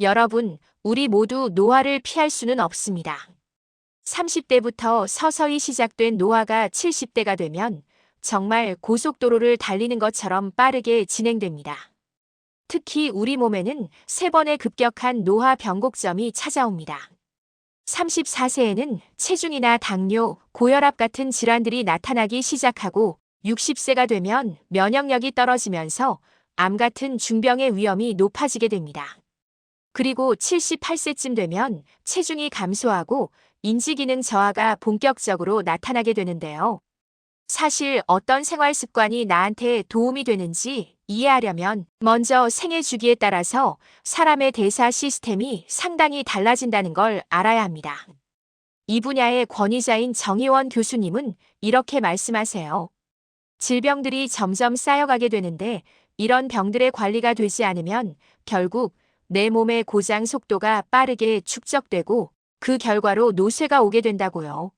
여러분, 우리 모두 노화를 피할 수는 없습니다. 30대부터 서서히 시작된 노화가 70대가 되면 정말 고속도로를 달리는 것처럼 빠르게 진행됩니다. 특히 우리 몸에는 3번의 급격한 노화 변곡점이 찾아옵니다. 34세에는 체중이나 당뇨, 고혈압 같은 질환들이 나타나기 시작하고 60세가 되면 면역력이 떨어지면서 암 같은 중병의 위험이 높아지게 됩니다. 그리고 78세쯤 되면 체중이 감소하고 인지기능 저하가 본격적으로 나타나게 되는데요. 사실 어떤 생활 습관이 나한테 도움이 되는지 이해하려면 먼저 생애 주기에 따라서 사람의 대사 시스템이 상당히 달라진다는 걸 알아야 합니다. 이 분야의 권위자인 정의원 교수님은 이렇게 말씀하세요. 질병들이 점점 쌓여가게 되는데 이런 병들의 관리가 되지 않으면 결국 내 몸의 고장 속도가 빠르게 축적되고 그 결과로 노쇠가 오게 된다고요.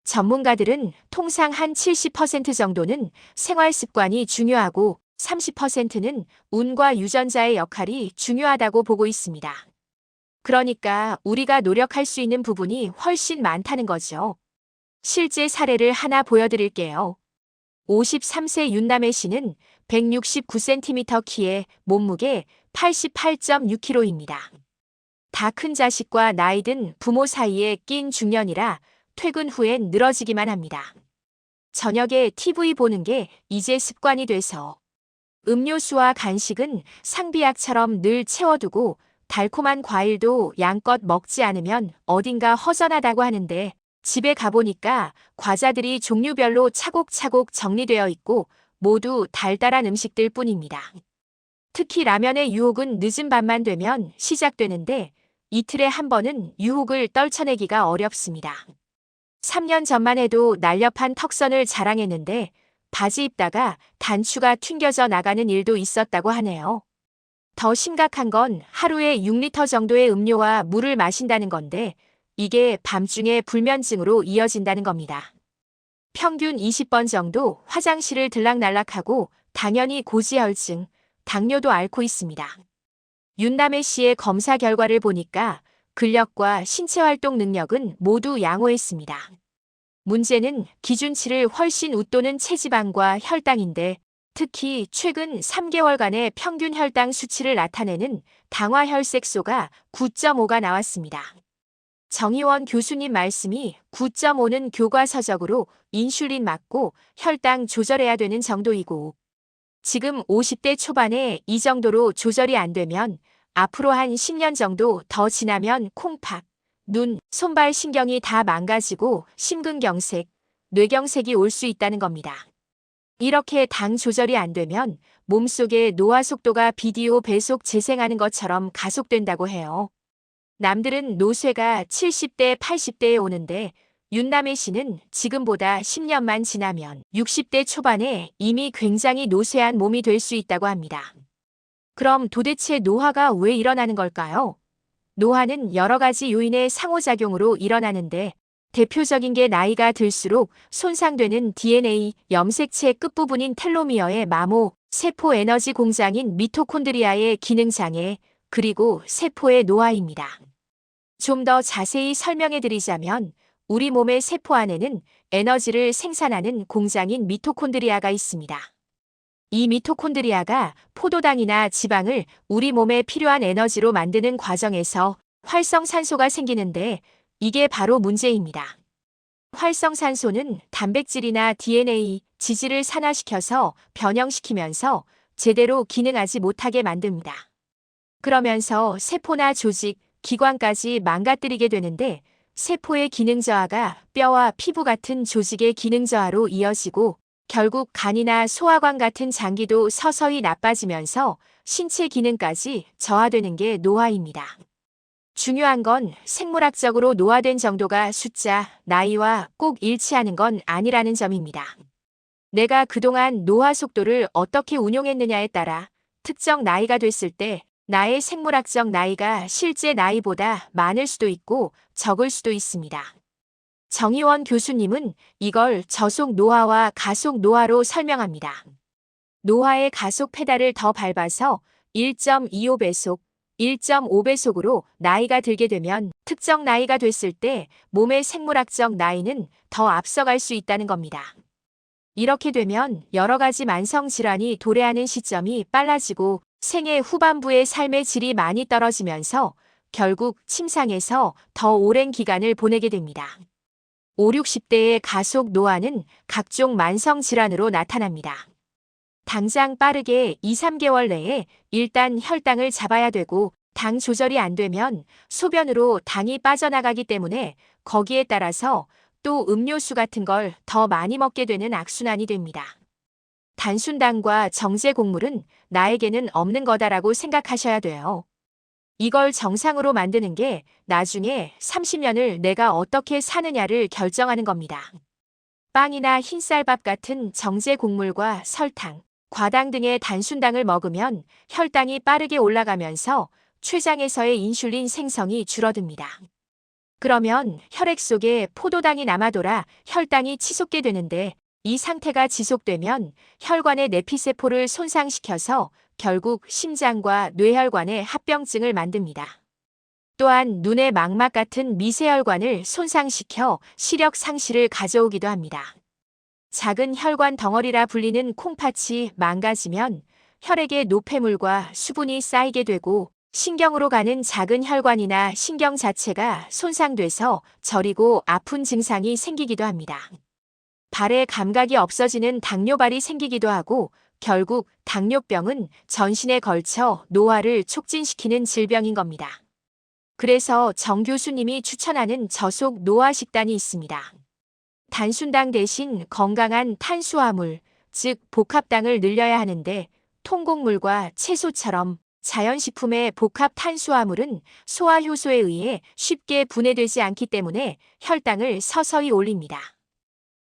전문가들은 통상 한 70% 정도는 생활 습관이 중요하고 30%는 운과 유전자의 역할이 중요하다고 보고 있습니다. 그러니까 우리가 노력할 수 있는 부분이 훨씬 많다는 거죠. 실제 사례를 하나 보여드릴게요. 53세 윤남애 씨는 169cm 키에 몸무게 88.6kg입니다. 다 큰 자식과 나이 든 부모 사이에 낀 중년이라 퇴근 후엔 늘어지기만 합니다. 저녁에 TV 보는 게 이제 습관이 돼서 음료수와 간식은 상비약처럼 늘 채워두고 달콤한 과일도 양껏 먹지 않으면 어딘가 허전하다고 하는데 집에 가보니까 과자들이 종류별로 차곡차곡 정리되어 있고 모두 달달한 음식들 뿐입니다. 특히 라면의 유혹은 늦은 밤만 되면 시작되는데 이틀에 한 번은 유혹을 떨쳐내기가 어렵습니다. 3년 전만 해도 날렵한 턱선을 자랑했는데 바지 입다가 단추가 튕겨져 나가는 일도 있었다고 하네요. 더 심각한 건 하루에 6리터 정도의 음료와 물을 마신다는 건데 이게 밤중에 불면증으로 이어진다는 겁니다. 평균 20번 정도 화장실을 들락날락하고 당연히 고지혈증, 당뇨도 앓고 있습니다. 윤남애 씨의 검사 결과를 보니까 근력과 신체활동 능력은 모두 양호했습니다. 문제는 기준치를 훨씬 웃도는 체지방과 혈당인데 특히 최근 3개월간의 평균 혈당 수치를 나타내는 당화혈색소가 9.5가 나왔습니다. 정의원 교수님 말씀이 9.5는 교과서적으로 인슐린 맞고 혈당 조절해야 되는 정도이고 지금 50대 초반에 이 정도로 조절이 안 되면 앞으로 한 10년 정도 더 지나면 콩팥, 눈, 손발 신경이 다 망가지고 심근경색, 뇌경색이 올 수 있다는 겁니다. 이렇게 당 조절이 안 되면 몸속의 노화 속도가 비디오 배속 재생하는 것처럼 가속된다고 해요. 남들은 노쇠가 70대, 80대에 오는데 윤남애 씨는 지금보다 10년만 지나면 60대 초반에 이미 굉장히 노쇠한 몸이 될 수 있다고 합니다. 그럼 도대체 노화가 왜 일어나는 걸까요? 노화는 여러 가지 요인의 상호작용으로 일어나는데 대표적인 게 나이가 들수록 손상되는 DNA, 염색체 끝부분인 텔로미어의 마모, 세포 에너지 공장인 미토콘드리아의 기능장애, 그리고 세포의 노화입니다. 좀 더 자세히 설명해 드리자면 우리 몸의 세포 안에는 에너지를 생산하는 공장인 미토콘드리아가 있습니다. 이 미토콘드리아가 포도당이나 지방을 우리 몸에 필요한 에너지로 만드는 과정에서 활성산소가 생기는데 이게 바로 문제입니다. 활성산소는 단백질이나 DNA, 지질을 산화시켜서 변형시키면서 제대로 기능하지 못하게 만듭니다. 그러면서 세포나 조직, 기관까지 망가뜨리게 되는데 세포의 기능 저하가 뼈와 피부 같은 조직의 기능 저하로 이어지고 결국 간이나 소화관 같은 장기도 서서히 나빠지면서 신체 기능까지 저하되는 게 노화입니다. 중요한 건 생물학적으로 노화된 정도가 숫자, 나이와 꼭 일치하는 건 아니라는 점입니다. 내가 그동안 노화 속도를 어떻게 운용했느냐에 따라 특정 나이가 됐을 때 나의 생물학적 나이가 실제 나이보다 많을 수도 있고 적을 수도 있습니다. 정의원 교수님은 이걸 저속 노화와 가속 노화로 설명합니다. 노화의 가속 페달을 더 밟아서 1.25배속, 1.5배속으로 나이가 들게 되면 특정 나이가 됐을 때 몸의 생물학적 나이는 더 앞서갈 수 있다는 겁니다. 이렇게 되면 여러 가지 만성 질환이 도래하는 시점이 빨라지고 생애 후반부의 삶의 질이 많이 떨어지면서 결국 침상에서 더 오랜 기간을 보내게 됩니다. 5, 60대의 가속 노화는 각종 만성 질환으로 나타납니다. 당장 빠르게 2, 3개월 내에 일단 혈당을 잡아야 되고 당 조절이 안 되면 소변으로 당이 빠져나가기 때문에 거기에 따라서 또 음료수 같은 걸 더 많이 먹게 되는 악순환이 됩니다. 단순당과 정제 곡물은 나에게는 없는 거다라고 생각하셔야 돼요. 이걸 정상으로 만드는 게 나중에 30년을 내가 어떻게 사느냐를 결정하는 겁니다. 빵이나 흰쌀밥 같은 정제 곡물과 설탕, 과당 등의 단순당을 먹으면 혈당이 빠르게 올라가면서 췌장에서의 인슐린 생성이 줄어듭니다. 그러면 혈액 속에 포도당이 남아돌아 혈당이 치솟게 되는데 이 상태가 지속되면 혈관의 내피세포를 손상시켜서 결국 심장과 뇌혈관의 합병증을 만듭니다. 또한 눈의 망막 같은 미세혈관을 손상시켜 시력 상실을 가져오기도 합니다. 작은 혈관 덩어리라 불리는 콩팥이 망가지면 혈액에 노폐물과 수분이 쌓이게 되고 신경으로 가는 작은 혈관이나 신경 자체가 손상돼서 저리고 아픈 증상이 생기기도 합니다. 발의 감각이 없어지는 당뇨발이 생기기도 하고 결국 당뇨병은 전신에 걸쳐 노화를 촉진시키는 질병인 겁니다. 그래서 정 교수님이 추천하는 저속 노화 식단이 있습니다. 단순당 대신 건강한 탄수화물, 즉 복합당을 늘려야 하는데 통곡물과 채소처럼 자연식품의 복합 탄수화물은 소화 효소에 의해 쉽게 분해되지 않기 때문에 혈당을 서서히 올립니다.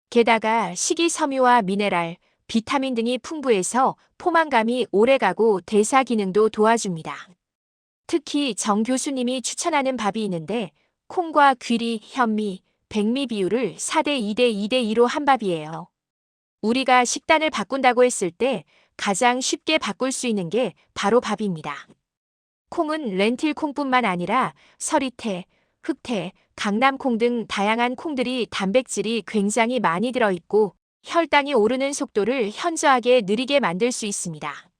게다가 식이섬유와 미네랄, 비타민 등이 풍부해서 포만감이 오래가고 대사 기능도 도와줍니다. 특히 정 교수님이 추천하는 밥이 있는데 콩과 귀리, 현미, 백미 비율을 4대 2대 2대 2로 한 밥이에요. 우리가 식단을 바꾼다고 했을 때 가장 쉽게 바꿀 수 있는 게 바로 밥입니다. 콩은 렌틸 콩뿐만 아니라 서리태, 흑태, 강남콩 등 다양한 콩들이 단백질이 굉장히 많이 들어있고 혈당이 오르는 속도를 현저하게 느리게 만들 수 있습니다.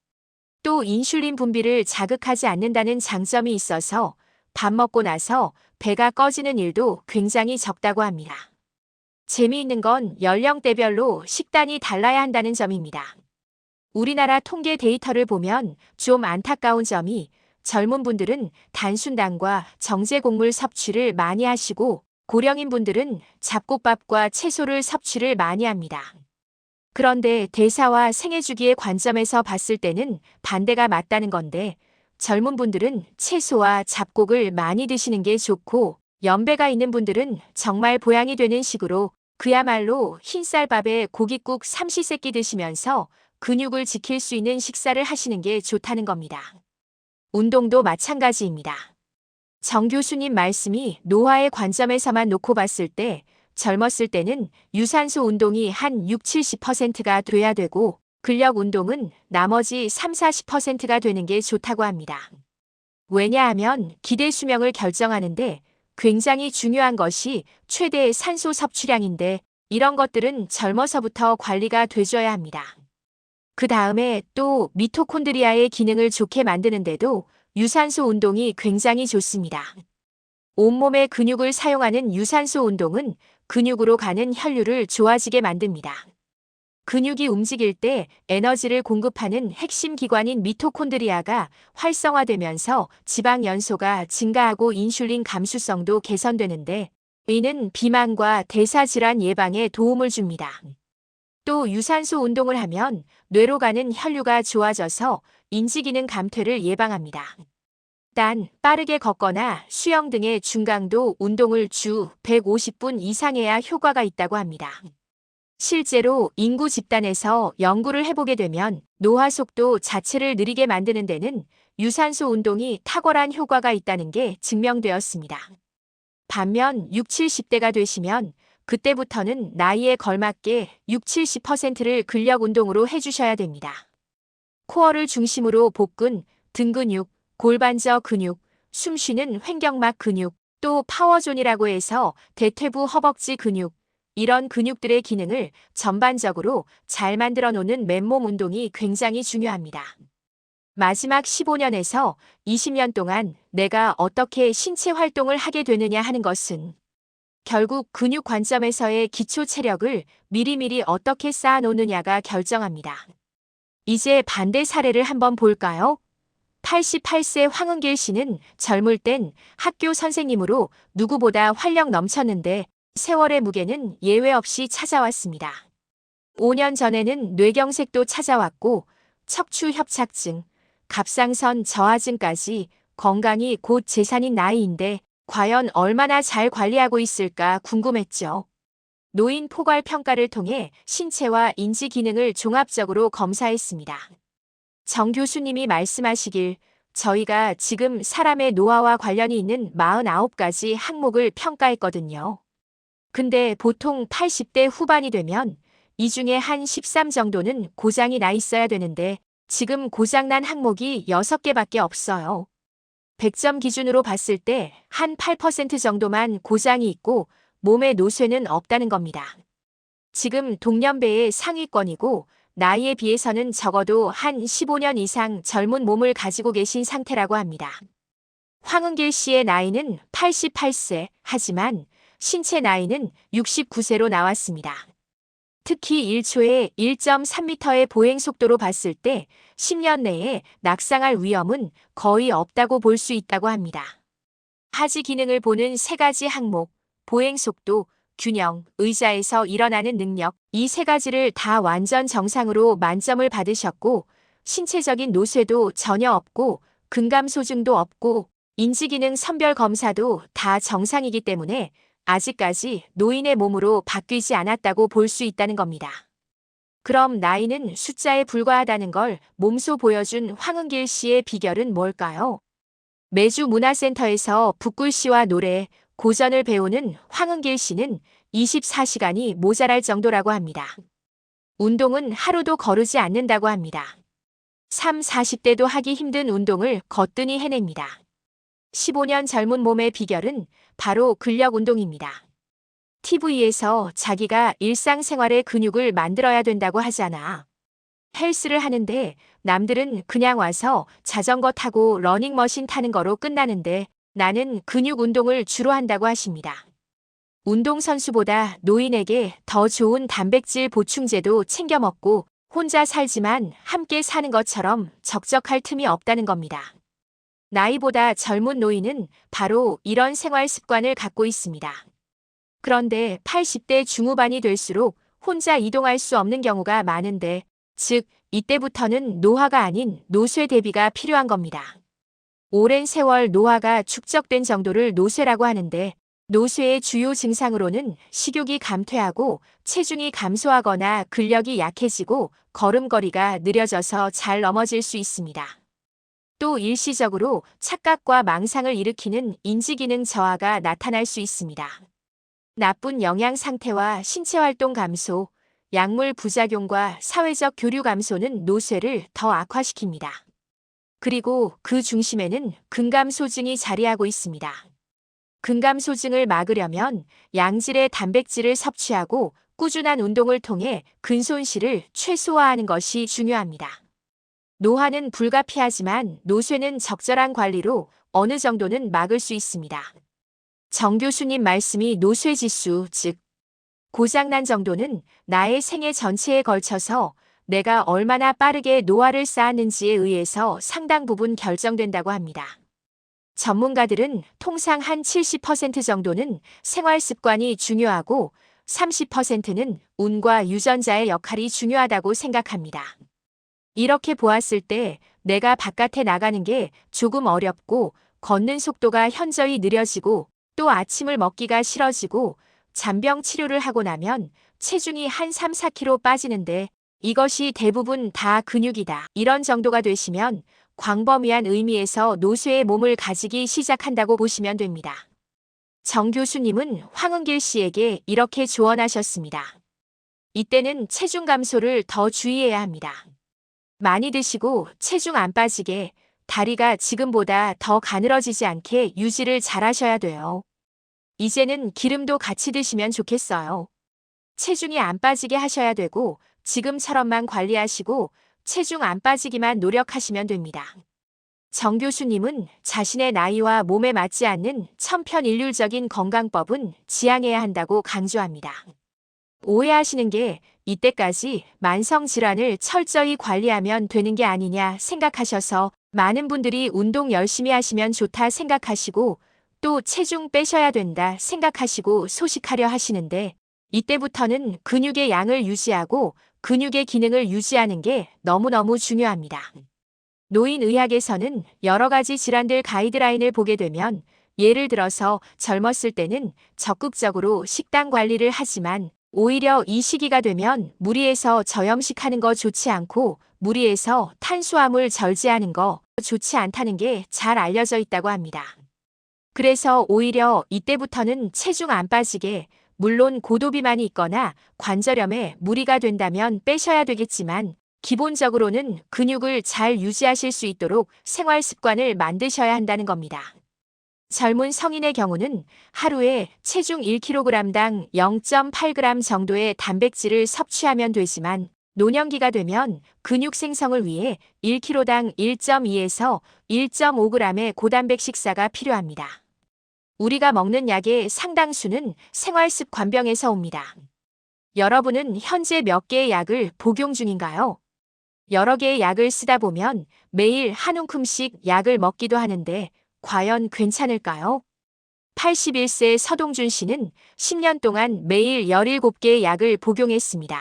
또 인슐린 분비를 자극하지 않는다는 장점이 있어서 밥 먹고 나서 배가 꺼지는 일도 굉장히 적다고 합니다. 재미있는 건 연령대별로 식단이 달라야 한다는 점입니다. 우리나라 통계 데이터를 보면 좀 안타까운 점이 젊은 분들은 단순당과 정제곡물 섭취를 많이 하시고 고령인 분들은 잡곡밥과 채소를 섭취를 많이 합니다. 그런데 대사와 생애주기의 관점에서 봤을 때는 반대가 맞다는 건데 젊은 분들은 채소와 잡곡을 많이 드시는 게 좋고 연배가 있는 분들은 정말 보양이 되는 식으로 그야말로 흰쌀밥에 고깃국 삼시세끼 드시면서 근육을 지킬 수 있는 식사를 하시는 게 좋다는 겁니다. 운동도 마찬가지입니다. 정 교수님 말씀이 노화의 관점에서만 놓고 봤을 때 젊었을 때는 유산소 운동이 한 6, 70%가 돼야 되고 근력 운동은 나머지 3, 40%가 되는 게 좋다고 합니다. 왜냐하면 기대 수명을 결정하는데 굉장히 중요한 것이 최대 산소 섭취량인데 이런 것들은 젊어서부터 관리가 돼줘야 합니다. 그 다음에 또 미토콘드리아의 기능을 좋게 만드는데도 유산소 운동이 굉장히 좋습니다. 온몸의 근육을 사용하는 유산소 운동은 근육으로 가는 혈류를 좋아지게 만듭니다. 근육이 움직일 때 에너지를 공급하는 핵심 기관인 미토콘드리아가 활성화되면서 지방 연소가 증가하고 인슐린 감수성도 개선되는데 이는 비만과 대사질환 예방에 도움을 줍니다. 또 유산소 운동을 하면 뇌로 가는 혈류가 좋아져서 인지기능 감퇴를 예방합니다. 단, 빠르게 걷거나 수영 등의 중강도 운동을 주 150분 이상 해야 효과가 있다고 합니다. 실제로 인구 집단에서 연구를 해보게 되면 노화 속도 자체를 느리게 만드는 데는 유산소 운동이 탁월한 효과가 있다는 게 증명되었습니다. 반면 6, 70대가 되시면 그때부터는 나이에 걸맞게 6, 70%를 근력 운동으로 해주셔야 됩니다. 코어를 중심으로 복근, 등 근육, 골반저 근육, 숨쉬는 횡격막 근육, 또 파워존이라고 해서 대퇴부 허벅지 근육, 이런 근육들의 기능을 전반적으로 잘 만들어 놓는 맨몸 운동이 굉장히 중요합니다. 마지막 15년에서 20년 동안 내가 어떻게 신체 활동을 하게 되느냐 하는 것은 결국 근육 관점에서의 기초 체력을 미리미리 어떻게 쌓아놓느냐가 결정합니다. 이제 반대 사례를 한번 볼까요? 88세 황은길 씨는 젊을 땐 학교 선생님으로 누구보다 활력 넘쳤는데 세월의 무게는 예외 없이 찾아왔습니다. 5년 전에는 뇌경색도 찾아왔고 척추 협착증, 갑상선 저하증까지 건강이 곧 재산인 나이인데 과연 얼마나 잘 관리하고 있을까 궁금했죠. 노인 포괄 평가를 통해 신체와 인지 기능을 종합적으로 검사했습니다. 정 교수님이 말씀하시길 저희가 지금 사람의 노화와 관련이 있는 49가지 항목을 평가했거든요. 근데 보통 80대 후반이 되면 이 중에 한 13 정도는 고장이 나 있어야 되는데 지금 고장난 항목이 6개밖에 없어요. 100점 기준으로 봤을 때 한 8% 정도만 고장이 있고 몸에 노쇠는 없다는 겁니다. 지금 동년배의 상위권이고 나이에 비해서는 적어도 한 15년 이상 젊은 몸을 가지고 계신 상태라고 합니다. 황은길 씨의 나이는 88세, 하지만 신체 나이는 69세로 나왔습니다. 특히 1초에 1.3m의 보행 속도로 봤을 때 10년 내에 낙상할 위험은 거의 없다고 볼 수 있다고 합니다. 하지 기능을 보는 3가지 항목, 보행 속도, 균형, 의자에서 일어나는 능력, 이 3가지를 다 완전 정상으로 만점을 받으셨고 신체적인 노쇠도 전혀 없고 근감소증도 없고 인지기능 선별 검사도 다 정상이기 때문에 아직까지 노인의 몸으로 바뀌지 않았다고 볼 수 있다는 겁니다. 그럼 나이는 숫자에 불과하다는 걸 몸소 보여준 황은길 씨의 비결은 뭘까요? 매주 문화센터에서 붓글씨와 노래, 고전을 배우는 황은길 씨는 24시간이 모자랄 정도라고 합니다. 운동은 하루도 거르지 않는다고 합니다. 3, 40대도 하기 힘든 운동을 거뜬히 해냅니다. 15년 젊은 몸의 비결은 바로 근력 운동입니다. TV에서 자기가 일상생활의 근육을 만들어야 된다고 하잖아. 헬스를 하는데 남들은 그냥 와서 자전거 타고 러닝머신 타는 거로 끝나는데 나는 근육 운동을 주로 한다고 하십니다. 운동선수보다 노인에게 더 좋은 단백질 보충제도 챙겨 먹고 혼자 살지만 함께 사는 것처럼 적적할 틈이 없다는 겁니다. 나이보다 젊은 노인은 바로 이런 생활 습관을 갖고 있습니다. 그런데 80대 중후반이 될수록 혼자 이동할 수 없는 경우가 많은데, 즉 이때부터는 노화가 아닌 노쇠 대비가 필요한 겁니다. 오랜 세월 노화가 축적된 정도를 노쇠라고 하는데 노쇠의 주요 증상으로는 식욕이 감퇴하고 체중이 감소하거나 근력이 약해지고 걸음걸이가 느려져서 잘 넘어질 수 있습니다. 또 일시적으로 착각과 망상을 일으키는 인지기능 저하가 나타날 수 있습니다. 나쁜 영양 상태와 신체활동 감소, 약물 부작용과 사회적 교류 감소는 노쇠를 더 악화시킵니다. 그리고 그 중심에는 근감소증이 자리하고 있습니다. 근감소증을 막으려면 양질의 단백질을 섭취하고 꾸준한 운동을 통해 근손실을 최소화하는 것이 중요합니다. 노화는 불가피하지만 노쇠는 적절한 관리로 어느 정도는 막을 수 있습니다. 정 교수님 말씀이 노쇠지수, 즉 고장난 정도는 나의 생애 전체에 걸쳐서 내가 얼마나 빠르게 노화를 쌓았는지에 의해서 상당 부분 결정된다고 합니다. 전문가들은 통상 한 70% 정도는 생활 습관이 중요하고 30%는 운과 유전자의 역할이 중요하다고 생각합니다. 이렇게 보았을 때 내가 바깥에 나가는 게 조금 어렵고 걷는 속도가 현저히 느려지고 또 아침을 먹기가 싫어지고 잔병 치료를 하고 나면 체중이 한 3, 4kg 빠지는데 이것이 대부분 다 근육이다. 이런 정도가 되시면 광범위한 의미에서 노쇠의 몸을 가지기 시작한다고 보시면 됩니다. 정 교수님은 황은길 씨에게 이렇게 조언하셨습니다. 이때는 체중 감소를 더 주의해야 합니다. 많이 드시고 체중 안 빠지게 다리가 지금보다 더 가늘어지지 않게 유지를 잘 하셔야 돼요. 이제는 기름도 같이 드시면 좋겠어요. 체중이 안 빠지게 하셔야 되고 지금처럼만 관리하시고 체중 안 빠지기만 노력하시면 됩니다. 정 교수님은 자신의 나이와 몸에 맞지 않는 천편일률적인 건강법은 지향해야 한다고 강조합니다. 오해하시는 게 이때까지 만성질환을 철저히 관리하면 되는 게 아니냐 생각하셔서 많은 분들이 운동 열심히 하시면 좋다 생각하시고 또 체중 빼셔야 된다 생각하시고 소식하려 하시는데 이때부터는 근육의 양을 유지하고 근육의 기능을 유지하는 게 너무너무 중요합니다. 노인의학에서는 여러 가지 질환들 가이드라인을 보게 되면 예를 들어서 젊었을 때는 적극적으로 식단 관리를 하지만 오히려 이 시기가 되면 무리해서 저염식하는 거 좋지 않고 무리해서 탄수화물 절제하는 거 좋지 않다는 게 잘 알려져 있다고 합니다. 그래서 오히려 이때부터는 체중 안 빠지게 물론 고도비만이 있거나 관절염에 무리가 된다면 빼셔야 되겠지만 기본적으로는 근육을 잘 유지하실 수 있도록 생활 습관을 만드셔야 한다는 겁니다. 젊은 성인의 경우는 하루에 체중 1kg당 0.8g 정도의 단백질을 섭취하면 되지만 노년기가 되면 근육 생성을 위해 1kg당 1.2에서 1.5g의 고단백 식사가 필요합니다. 우리가 먹는 약의 상당수는 생활습관병에서 옵니다. 여러분은 현재 몇 개의 약을 복용 중인가요? 여러 개의 약을 쓰다 보면 매일 한 움큼씩 약을 먹기도 하는데 과연 괜찮을까요? 81세 서동준 씨는 10년 동안 매일 17개의 약을 복용했습니다.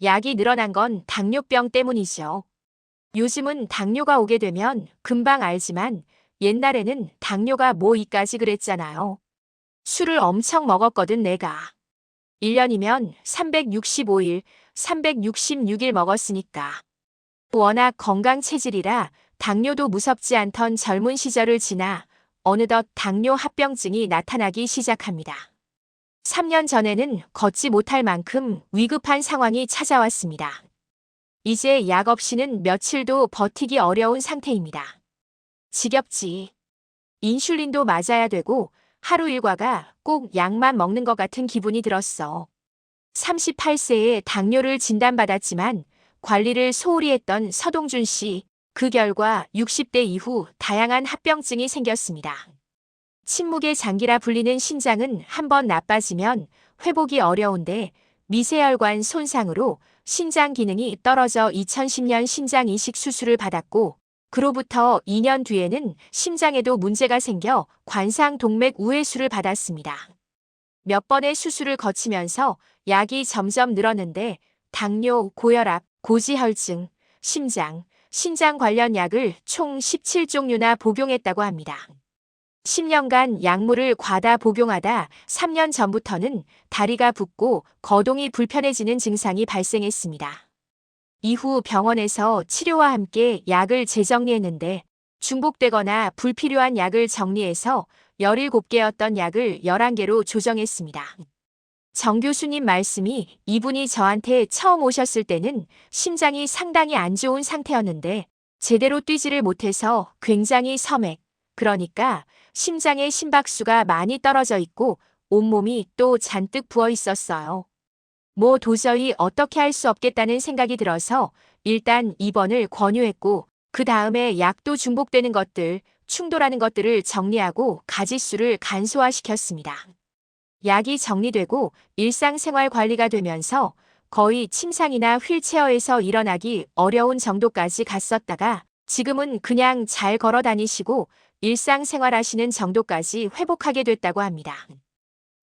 약이 늘어난 건 당뇨병 때문이죠. 요즘은 당뇨가 오게 되면 금방 알지만 옛날에는 당뇨가 뭐이까지 그랬잖아요. 술을 엄청 먹었거든 내가. 1년이면 365일, 366일 먹었으니까. 워낙 건강 체질이라 당뇨도 무섭지 않던 젊은 시절을 지나 어느덧 당뇨 합병증이 나타나기 시작합니다. 3년 전에는 걷지 못할 만큼 위급한 상황이 찾아왔습니다. 이제 약 없이는 며칠도 버티기 어려운 상태입니다. 지겹지. 인슐린도 맞아야 되고 하루 일과가 꼭 약만 먹는 것 같은 기분이 들었어. 38세에 당뇨를 진단받았지만 관리를 소홀히 했던 서동준 씨, 그 결과 60대 이후 다양한 합병증이 생겼습니다. 침묵의 장기라 불리는 신장은 한번 나빠지면 회복이 어려운데 미세혈관 손상으로 신장 기능이 떨어져 2010년 신장 이식 수술을 받았고 그로부터 2년 뒤에는 심장에도 문제가 생겨 관상 동맥 우회수를 받았습니다. 몇 번의 수술을 거치면서 약이 점점 늘었는데 당뇨, 고혈압, 고지혈증, 심장, 신장 관련 약을 총 17종류나 복용했다고 합니다. 10년간 약물을 과다 복용하다 3년 전부터는 다리가 붓고 거동이 불편해지는 증상이 발생했습니다. 이후 병원에서 치료와 함께 약을 재정리했는데 중복되거나 불필요한 약을 정리해서 17개였던 약을 11개로 조정했습니다. 정 교수님 말씀이 이분이 저한테 처음 오셨을 때는 심장이 상당히 안 좋은 상태였는데 제대로 뛰지를 못해서 굉장히 섬액, 그러니까 심장의 심박수가 많이 떨어져 있고 온몸이 또 잔뜩 부어 있었어요. 뭐 도저히 어떻게 할 수 없겠다는 생각이 들어서 일단 입원을 권유했고 그 다음에 약도 중복되는 것들, 충돌하는 것들을 정리하고 가짓수를 간소화시켰습니다. 약이 정리되고 일상생활 관리가 되면서 거의 침상이나 휠체어에서 일어나기 어려운 정도까지 갔었다가 지금은 그냥 잘 걸어 다니시고 일상생활 하시는 정도까지 회복하게 됐다고 합니다.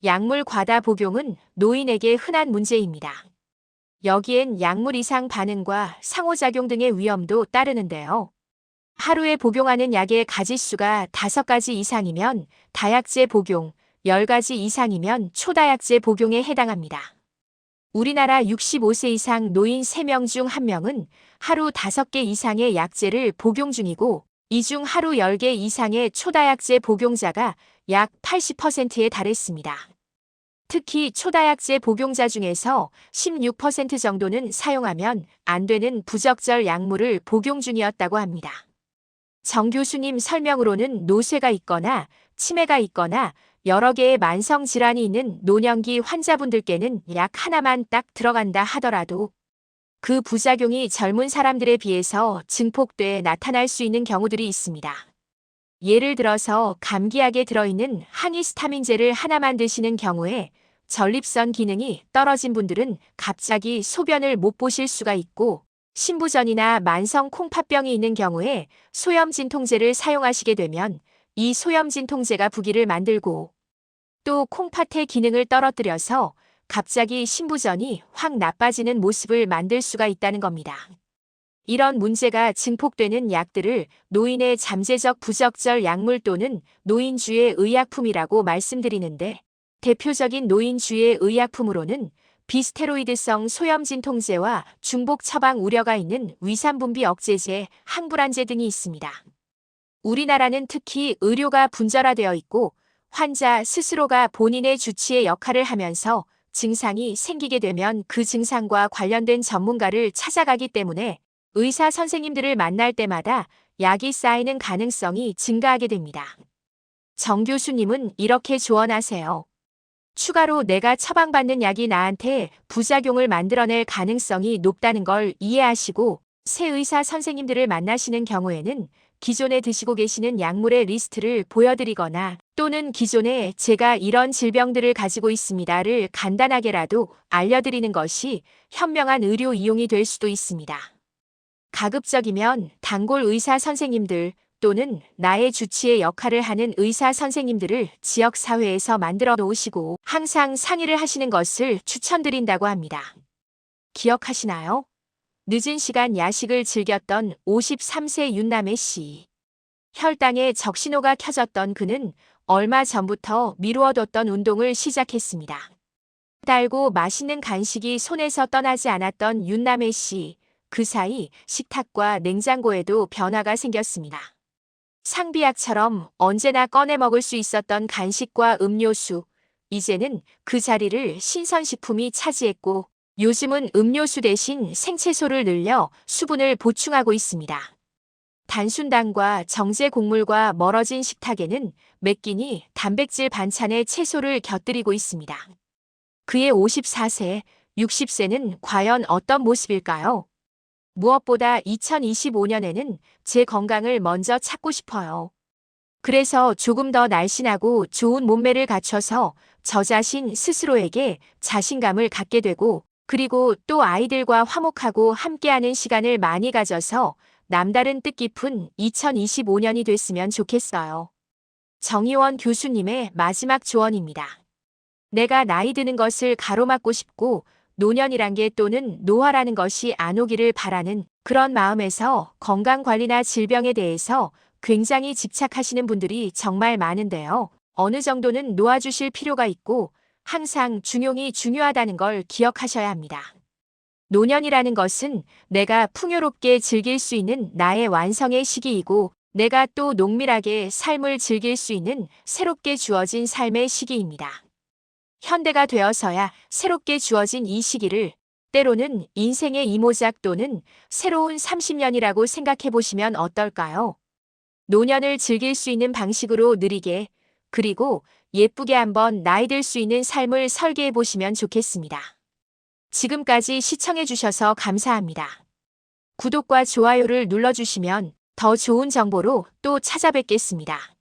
약물 과다 복용은 노인에게 흔한 문제입니다. 여기엔 약물 이상 반응과 상호작용 등의 위험도 따르는데요. 하루에 복용하는 약의 가짓수가 5가지 이상이면 다약제 복용, 10가지 이상이면 초다약제 복용에 해당합니다. 우리나라 65세 이상 노인 3명 중 1명은 하루 5개 이상의 약제를 복용 중이고 이 중 하루 10개 이상의 초다약제 복용자가 약 80%에 달했습니다. 특히 초다약제 복용자 중에서 16% 정도는 사용하면 안 되는 부적절 약물을 복용 중이었다고 합니다. 정 교수님 설명으로는 노쇠가 있거나 치매가 있거나 여러 개의 만성 질환이 있는 노년기 환자분들께는 약 하나만 딱 들어간다 하더라도 그 부작용이 젊은 사람들에 비해서 증폭돼 나타날 수 있는 경우들이 있습니다. 예를 들어서 감기약에 들어있는 항히스타민제를 하나만 드시는 경우에 전립선 기능이 떨어진 분들은 갑자기 소변을 못 보실 수가 있고, 신부전이나 만성 콩팥병이 있는 경우에 소염진통제를 사용하시게 되면 이 소염진통제가 부기를 만들고, 또 콩팥의 기능을 떨어뜨려서 갑자기 신부전이 확 나빠지는 모습을 만들 수가 있다는 겁니다. 이런 문제가 증폭되는 약들을 노인의 잠재적 부적절 약물 또는 노인주의 의약품이라고 말씀드리는데, 대표적인 노인주의 의약품으로는 비스테로이드성 소염진통제와 중복 처방 우려가 있는 위산분비 억제제, 항불안제 등이 있습니다. 우리나라는 특히 의료가 분절화되어 있고 환자 스스로가 본인의 주치의 역할을 하면서 증상이 생기게 되면 그 증상과 관련된 전문가를 찾아가기 때문에 의사 선생님들을 만날 때마다 약이 쌓이는 가능성이 증가하게 됩니다. 정 교수님은 이렇게 조언하세요. 추가로 내가 처방받는 약이 나한테 부작용을 만들어낼 가능성이 높다는 걸 이해하시고 새 의사 선생님들을 만나시는 경우에는 기존에 드시고 계시는 약물의 리스트를 보여드리거나 또는 기존에 제가 이런 질병들을 가지고 있습니다를 간단하게라도 알려드리는 것이 현명한 의료 이용이 될 수도 있습니다. 가급적이면 단골 의사 선생님들 또는 나의 주치의 역할을 하는 의사 선생님들을 지역사회에서 만들어 놓으시고 항상 상의를 하시는 것을 추천드린다고 합니다. 기억하시나요? 늦은 시간 야식을 즐겼던 53세 윤남애 씨. 혈당에 적신호가 켜졌던 그는 얼마 전부터 미루어뒀던 운동을 시작했습니다. 달고 맛있는 간식이 손에서 떠나지 않았던 윤남애 씨. 그 사이 식탁과 냉장고에도 변화가 생겼습니다. 상비약처럼 언제나 꺼내 먹을 수 있었던 간식과 음료수, 이제는 그 자리를 신선식품이 차지했고 요즘은 음료수 대신 생채소를 늘려 수분을 보충하고 있습니다. 단순당과 정제 곡물과 멀어진 식탁에는 매 끼니 단백질 반찬에 채소를 곁들이고 있습니다. 그의 54세, 60세는 과연 어떤 모습일까요? 무엇보다 2025년에는 제 건강을 먼저 찾고 싶어요. 그래서 조금 더 날씬하고 좋은 몸매를 갖춰서 저 자신 스스로에게 자신감을 갖게 되고 그리고 또 아이들과 화목하고 함께하는 시간을 많이 가져서 남다른 뜻깊은 2025년이 됐으면 좋겠어요. 정의원 교수님의 마지막 조언입니다. 내가 나이 드는 것을 가로막고 싶고 노년이란 게 또는 노화라는 것이 안 오기를 바라는 그런 마음에서 건강관리나 질병에 대해서 굉장히 집착하시는 분들이 정말 많은데요. 어느 정도는 놓아주실 필요가 있고 항상 중용이 중요하다는 걸 기억하셔야 합니다. 노년이라는 것은 내가 풍요롭게 즐길 수 있는 나의 완성의 시기이고 내가 또 농밀하게 삶을 즐길 수 있는 새롭게 주어진 삶의 시기입니다. 현대가 되어서야 새롭게 주어진 이 시기를 때로는 인생의 이모작 또는 새로운 30년이라고 생각해 보시면 어떨까요? 노년을 즐길 수 있는 방식으로 느리게 그리고 예쁘게 한번 나이 들 수 있는 삶을 설계해 보시면 좋겠습니다. 지금까지 시청해 주셔서 감사합니다. 구독과 좋아요를 눌러주시면 더 좋은 정보로 또 찾아뵙겠습니다.